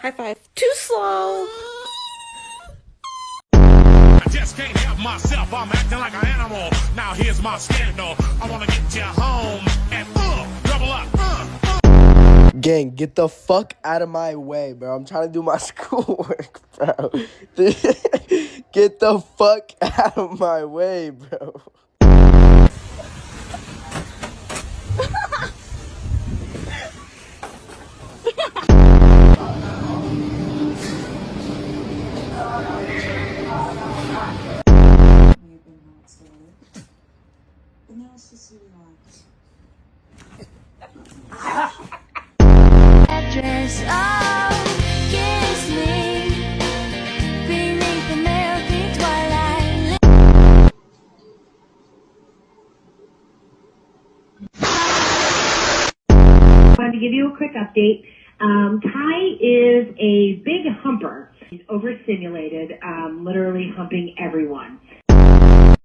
High five. Too slow. I just can't help myself. I'm acting like an animal. Now here's my scandal. I wanna get you home and double up. Gang, get the fuck out of my way, bro. I'm trying to do my schoolwork, bro. Get the fuck out of my way, bro. Dress of kiss me beneath the milky twilight. I wanted to give you a quick update. Kai is a big humper. He's overstimulated, literally humping everyone.